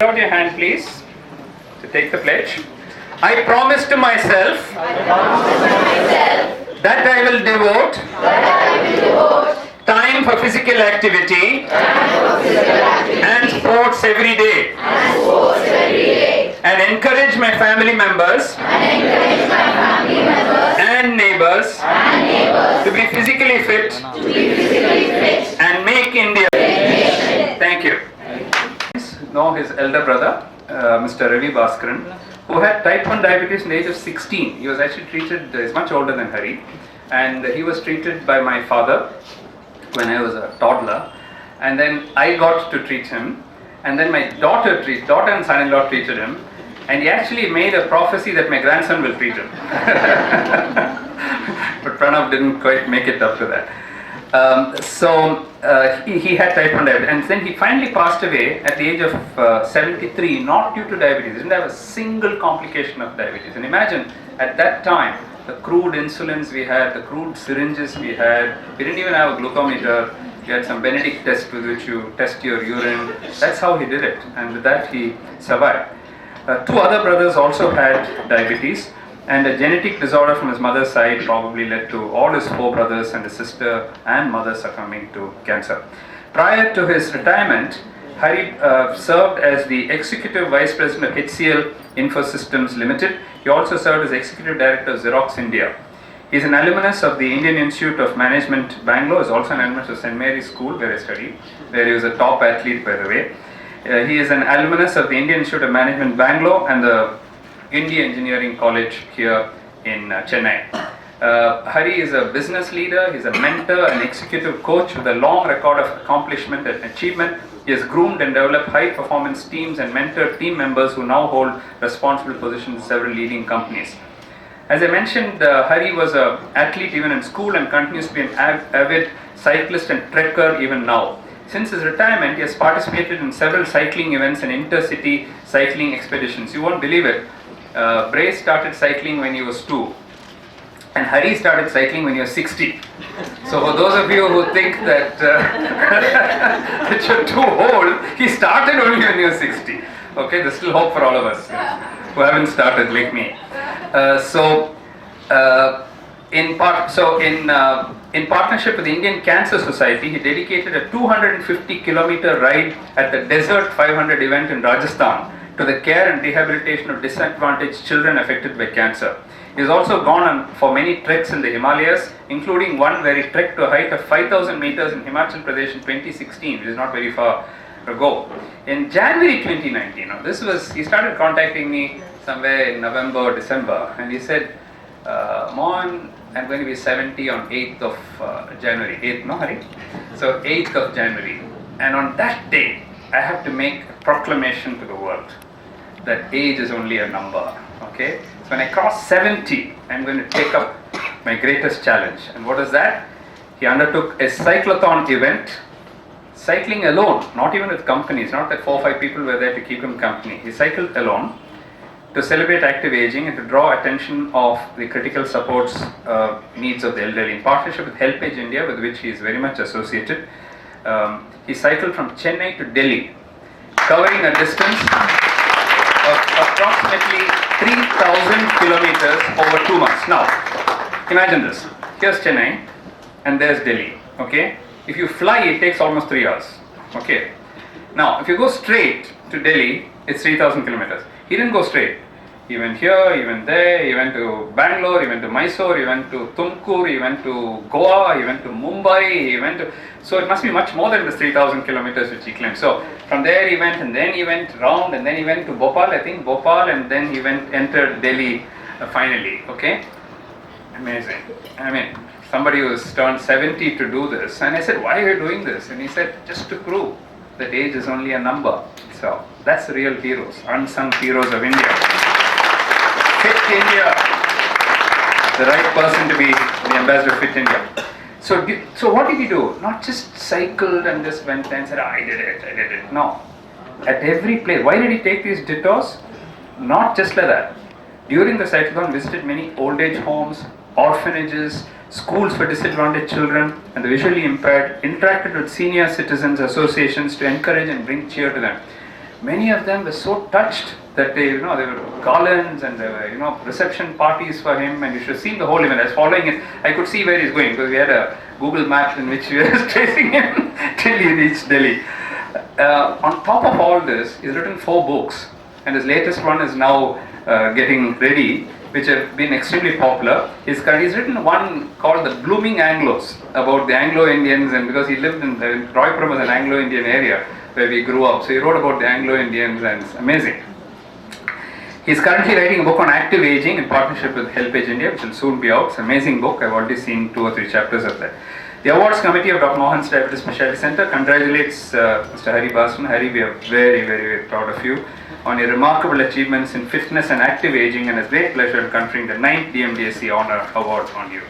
Out your hand, please, to take the pledge. I promise to myself that I will devote time for physical activity and sports every day, and encourage my family members and neighbors to be physically fit and make India. Thank you. Know his elder brother, Mr. Ravi Bhaskaran, who had type 1 diabetes in the age of 16. He was actually treated, he's much older than Hari, and he was treated by my father when I was a toddler, and then I got to treat him, and then my daughter and son-in-law treated him, and he actually made a prophecy that my grandson will treat him. But Pranav didn't quite make it up to that. He had type 1 diabetes, and then he finally passed away at the age of 73, not due to diabetes. He didn't have a single complication of diabetes. And imagine, at that time, the crude insulins we had, the crude syringes we had, we didn't even have a glucometer. We had some Benedict test with which you test your urine. That's how he did it, and with that he survived. Two other brothers also had diabetes, and a genetic disorder from his mother's side probably led to all his 4 brothers and his sister and mother succumbing to cancer. Prior to his retirement, Hari served as the Executive Vice President of HCL Infosystems Limited. He also served as Executive Director of Xerox India. He is an alumnus of the Indian Institute of Management, Bangalore. He is also an alumnus of St. Mary's School, where I studied, where he was a top athlete, by the way. He is an alumnus of the Indian Institute of Management, Bangalore, and the India Engineering College here in Chennai. Hari is a business leader, he is a mentor, an executive coach with a long record of accomplishment and achievement. He has groomed and developed high performance teams and mentored team members who now hold responsible positions in several leading companies. As I mentioned, Hari was an athlete even in school and continues to be an avid cyclist and trekker even now. Since his retirement, he has participated in several cycling events and intercity cycling expeditions. You won't believe it. Bray started cycling when he was 2, and Hari started cycling when he was 60. So for those of you who think that, that you're too old, he started only when he was 60. Okay, there's still hope for all of us who haven't started like me. In partnership with the Indian Cancer Society, he dedicated a 250-kilometer ride at the Desert 500 event in Rajasthan to the care and rehabilitation of disadvantaged children affected by cancer. He has also gone on for many treks in the Himalayas, including one where he trekked to a height of 5,000 meters in Himachal Pradesh in 2016, which is not very far ago. In January 2019, he started contacting me somewhere in November, December, and he said, Mohan, I'm going to be 70 on 8th of January. 8th, no, Hari? So 8th of January. And on that day, I have to make a proclamation to the world that age is only a number. Okay? So when I cross 70, I'm going to take up my greatest challenge. And what is that? He undertook a cyclothon event, cycling alone, not even with companies, not that 4 or 5 people were there to keep him company. He cycled alone to celebrate active aging and to draw attention of the critical supports needs of the elderly. In partnership with HelpAge India, with which he is very much associated, he cycled from Chennai to Delhi, covering a distance of approximately 3,000 kilometers over 2 months. Now, imagine this. Here's Chennai and there's Delhi. Okay? If you fly, it takes almost 3 hours. Okay? Now, if you go straight to Delhi, it's 3,000 kilometers. He didn't go straight. He went here, he went there, he went to Bangalore, he went to Mysore, he went to Tumkur, he went to Goa, he went to Mumbai, he went to... So it must be much more than the 3,000 kilometers which he claimed. So from there he went, and then he went round, and then he went to Bhopal, and then he entered Delhi finally. Okay? Amazing. I mean, somebody who's turned 70 to do this. And I said, why are you doing this? And he said, just to prove that age is only a number. So that's the real heroes, unsung heroes of India. Fit India, the right person to be the ambassador of Fit India. So what did he do? Not just cycled and just went and said, I did it. No. At every place. Why did he take these detours? Not just like that. During the cyclone, visited many old age homes, orphanages, schools for disadvantaged children and the visually impaired, interacted with senior citizens associations to encourage and bring cheer to them. Many of them were so touched that they were garlands and there were, reception parties for him, and you should have seen the whole event. I was following it. I could see where he's going because we had a Google Maps in which we were tracing him till he reached Delhi. On top of all this, he's written 4 books, and his latest one is now getting ready, which have been extremely popular. He's written one called The Blooming Anglos, about the Anglo-Indians, and because he lived in Roypuram was an Anglo-Indian area where we grew up, so he wrote about the Anglo-Indians, and it's amazing. He's currently writing a book on active aging in partnership with HelpAge India, which will soon be out. It's an amazing book. I've already seen 2 or 3 chapters of that. The awards committee of Dr. Mohan's Diabetes Specialty Center congratulates Mr. Hari Basan. Hari, we are very, very, very proud of you on your remarkable achievements in fitness and active aging, and it's great pleasure in conferring the 9th DMDSC Honor Award on you.